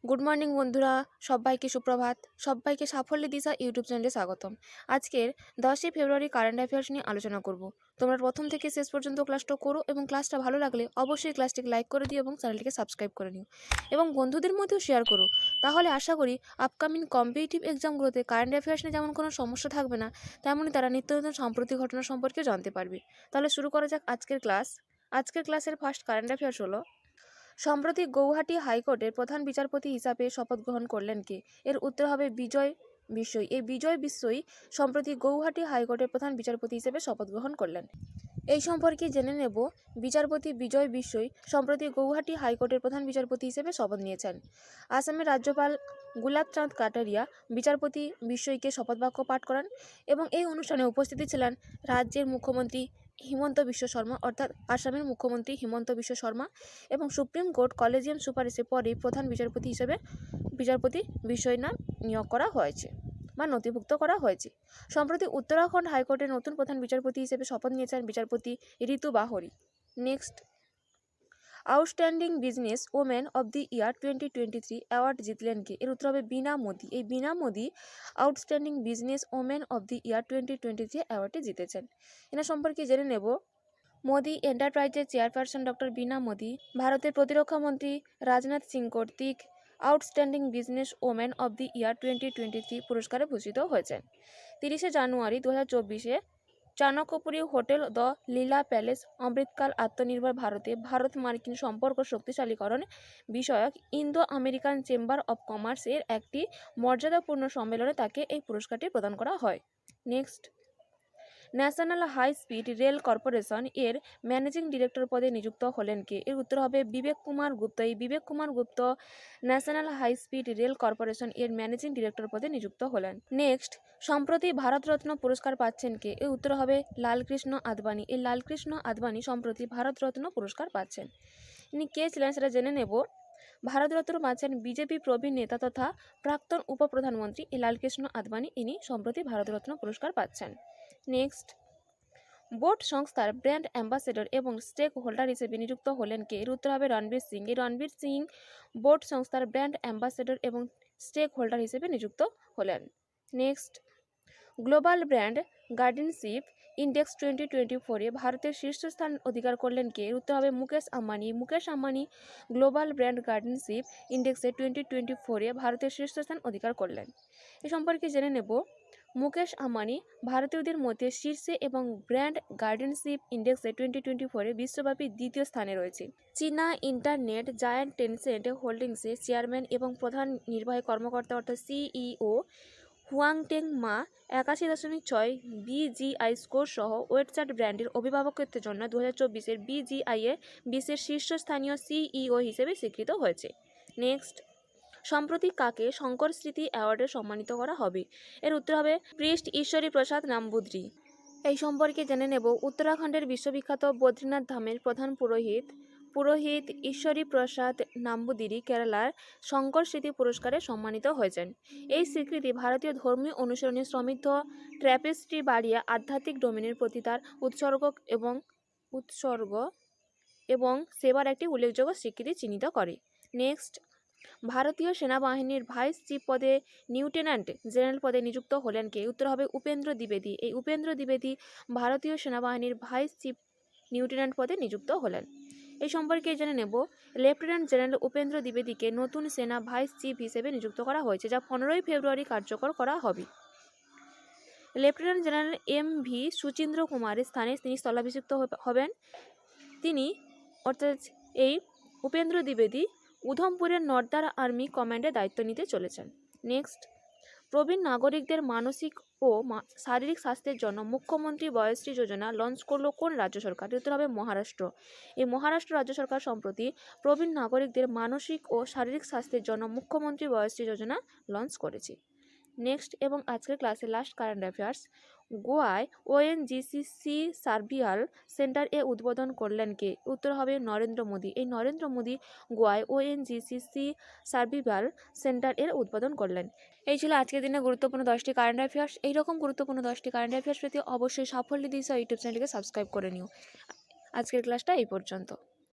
Good morning বন্ধুরা, সবাইকে সুপ্রভাত। সবাইকে সাফল্য দিশা ইউটিউব চ্যানেলে স্বাগতম। আজকের 10ই ফেব্রুয়ারি কারেন্ট অ্যাফেয়ার্স নিয়ে আলোচনা করব। তোমরা প্রথম থেকে শেষ পর্যন্ত ক্লাসটা করো এবং ক্লাসটা ভালো লাগলে অবশ্যই ক্লাসটিকে লাইক করে দিও এবং চ্যানেলটিকে সাবস্ক্রাইব করে নিও এবং বন্ধুদের মধ্যেও শেয়ার করো। তাহলে আশা করি আপকামিং কম্পিটিটিভ এক্সামগুলোতে কারেন্ট অ্যাফেয়ার্স নিয়ে যেমন কোনো সমস্যা থাকবে না, তেমনই তারা নিত্য নতুন সাম্প্রতিক ঘটনা সম্পর্কেও জানতে পারবে। তাহলে শুরু করা যাক আজকের ক্লাস। আজকের ক্লাসের ফার্স্ট কারেন্ট অ্যাফেয়ার্স হলো, সম্প্রতি গৌহাটি হাইকোর্টের প্রধান বিচারপতি হিসাবে শপথ গ্রহণ করলেন কে? এর উত্তর হবে বিজয় বিশ্বই। এই বিজয় বিশ্বই সম্প্রতি গৌহাটি হাইকোর্টের প্রধান বিচারপতি হিসেবে শপথ গ্রহণ করলেন। এই সম্পর্কে জেনে নেব, বিচারপতি বিজয় বিশ্বই সম্প্রতি গৌহাটি হাইকোর্টের প্রধান বিচারপতি হিসেবে শপথ নিয়েছেন। আসামের রাজ্যপাল গুলাবচাঁদ কাটারিয়া বিচারপতি বিশ্বইকে শপথ বাক্য পাঠ করান এবং এই অনুষ্ঠানে উপস্থিত ছিলেন রাজ্যের মুখ্যমন্ত্রী হিমন্ত বিশ্ব শর্মা, অর্থাৎ আসামের মুখ্যমন্ত্রী হিমন্ত বিশ্ব শর্মা, এবং সুপ্রিম কোর্ট কলেজিয়াম সুপারিশের পরেই প্রধান বিচারপতি হিসেবে বিচারপতি বিশ্বই নাম নিয়োগ করা হয়েছে বা নথিভুক্ত করা হয়েছে। সম্প্রতি উত্তরাখণ্ড হাইকোর্টের নতুন প্রধান বিচারপতি হিসেবে শপথ নিয়েছেন বিচারপতি Ritu Bahri. Next, outstanding business woman of the year 2023 award জিতলেন কে? এর উত্তর হবে বীণা মোদি। এই Veena Modi outstanding business woman of the year 2023 অ্যাওয়ার্ডটি জিতেছেন। এনার সম্পর্কে জেনে নেব। মোদি এন্টারপ্রাইজের চেয়ারপারসন ডক্টর বীণা মোদি ভারতের প্রতিরক্ষা মন্ত্রী রাজনাথ সিং কর্তৃক outstanding business woman of the year 2023 পুরস্কারে ভূষিত হয়েছেন। 30শে জানুয়ারি 2024-এ Chanakyapuri hotel the Leela palace অমৃতকাল আত্মনির্ভর ভারতে ভারত মার্কিন সম্পর্ক শক্তিশালীকরণ বিষয়ক Indo American chamber of commerce এর একটি মর্যাদাপূর্ণ সম্মেলনে তাকে এই পুরস্কারটি প্রদান করা হয়। Next, national high speed rail corporation এর ম্যানেজিং ডিরেক্টর পদে নিযুক্ত হলেন কে? এর উত্তর হবে বিবেক কুমার গুপ্ত। এই Vivek Kumar Gupta national high speed rail corporation এর ম্যানেজিং ডিরেক্টর পদে নিযুক্ত হলেন। নেক্সট, সম্প্রতি ভারতরত্ন পুরস্কার পাচ্ছেন কে? এর উত্তর হবে লালকৃষ্ণ আদবানি। এই লালকৃষ্ণ আদবানি সম্প্রতি ভারতরত্ন পুরস্কার পাচ্ছেন। ইনি কে ছিলেন সেটা জেনে নেব। ভারতরত্ন পাচ্ছেন বিজেপি প্রবীণ নেতা তথা প্রাক্তন উপপ্রধানমন্ত্রী লালকৃষ্ণ আদবানি। ইনি সম্প্রতি ভারতরত্ন পুরস্কার পাচ্ছেন। নেক্সট, বোট সংস্থার ব্র্যান্ড অ্যাম্বাসেডর এবং স্টেক হোল্ডার হিসেবে নিযুক্ত হলেন কে? এর উত্তর হবে রণবীর সিং। এই রণবীর সিং বোট সংস্থার ব্র্যান্ড অ্যাম্বাসেডর এবং স্টেক হোল্ডার হিসেবে নিযুক্ত হলেন। নেক্সট, গ্লোবাল ব্র্যান্ড গার্ডেনশিপ ইন্ডেক্স 2024-এ ভারতের শীর্ষস্থান অধিকার করলেন কে? এর উত্তর হবে মুকেশ আম্বানি। মুকেশ আম্বানি গ্লোবাল ব্র্যান্ড গার্ডেনশিপ ইন্ডেক্সে 2024-এ ভারতের শীর্ষস্থান অধিকার করলেন। এ সম্পর্কে জেনে নেব। মুকেশ আম্বানি ভারতীয়দের মধ্যে শীর্ষে এবং ব্র্যান্ড গার্ডেনশিপ ইন্ডেক্সে 2024-এ বিশ্বব্যাপী দ্বিতীয় স্থানে রয়েছে। চীনা ইন্টারনেট জায়ান্ট টেনসেন্ট হোল্ডিংসের চেয়ারম্যান এবং প্রধান নির্বাহী কর্মকর্তা অর্থাৎ সিইও হুয়াংটেং মা 81.6 বিজিআই স্কোর সহ ওয়েটচার্ট ব্র্যান্ডের অভিভাবকত্বের জন্য 2024-এর বিজিআই-এ বিশ্বের শীর্ষস্থানীয় সিইও হিসেবে স্বীকৃত হয়েছে। নেক্সট, সম্প্রতি কাকে শঙ্কর স্মৃতি অ্যাওয়ার্ডে সম্মানিত করা হবে? এর উত্তর হবে প্রিস্ট ঈশ্বরী প্রসাদ নাম্বুদ্রি। এই সম্পর্কে জেনে নেব। উত্তরাখণ্ডের বিশ্ববিখ্যাত বদ্রীনাথ ধামের প্রধান পুরোহিত ঈশ্বরী প্রসাদ নাম্বুদিরি কেরালার শঙ্কর স্মৃতি পুরস্কারে সম্মানিত হয়েছেন। এই স্বীকৃতি ভারতীয় ধর্মীয় অনুশীলনে সমৃদ্ধ ট্র্যাপেস্ট্রি বাড়িয়ে আধ্যাত্মিক ডোমেনের প্রতি তার উৎসর্গ এবং সেবার একটি উল্লেখযোগ্য স্বীকৃতি চিহ্নিত করে। নেক্সট, ভারতীয় সেনাবাহিনীর ভাইস চিফ পদে লিউটেন্যান্ট জেনারেল পদে নিযুক্ত হলেন কে? উত্তর হবে উপেন্দ্র দ্বিবেদী। এই উপেন্দ্র দ্বিবেদী ভারতীয় সেনাবাহিনীর ভাইস চিফ লিউটেন্যান্ট পদে নিযুক্ত হলেন। এই সম্পর্কে জেনে নেব। লেফটেন্যান্ট জেনারেল উপেন্দ্র দ্বিবেদীকে নতুন সেনা ভাইস চিফ হিসেবে নিযুক্ত করা হয়েছে, যা 15ই ফেব্রুয়ারি কার্যকর করা হবে। Lieutenant general MV. সুচিন্দ্র কুমারের স্থানে তিনি স্থলাভিষিক্ত হবেন। তিনি অর্থাৎ এই উপেন্দ্র দ্বিবেদী উধমপুরের নর্দার আর্মি কমান্ডে দায়িত্ব নিতে চলেছেন। নেক্সট, প্রবীণ নাগরিকদের মানসিক ও শারীরিক স্বাস্থ্যের জন্য মুখ্যমন্ত্রী বয়শ্রী যোজনা লঞ্চ করলো কোন রাজ্য সরকার? উত্তর হবে মহারাষ্ট্র। এই মহারাষ্ট্র রাজ্য সরকার সম্প্রতি প্রবীণ নাগরিকদের মানসিক ও শারীরিক স্বাস্থ্যের জন্য মুখ্যমন্ত্রী বয়শ্রী যোজনা লঞ্চ করেছে। নেক্সট এবং আজকের ক্লাসের লাস্ট কারেন্ট অ্যাফেয়ার্স, গোয়ায় ওএনজিসি সার্ভিয়াল সেন্টার এ উদ্বোধন করলেন কে? উত্তর হবে নরেন্দ্র মোদী। এই নরেন্দ্র মোদী গোয়ায় ওএনজিসি সার্ভিয়াল সেন্টার এর উদ্বোধন করলেন। এই ছিল আজকের দিনে গুরুত্বপূর্ণ 10টি কারেন্ট অ্যাফেয়ার্স। এইরকম গুরুত্বপূর্ণ 10টি কারেন্ট অ্যাফেয়ার্স পেতে অবশ্যই সাফল্য দিশা ইউটিউব চ্যানেলকে সাবস্ক্রাইব করে নিও। আজকের ক্লাসটা এই পর্যন্ত।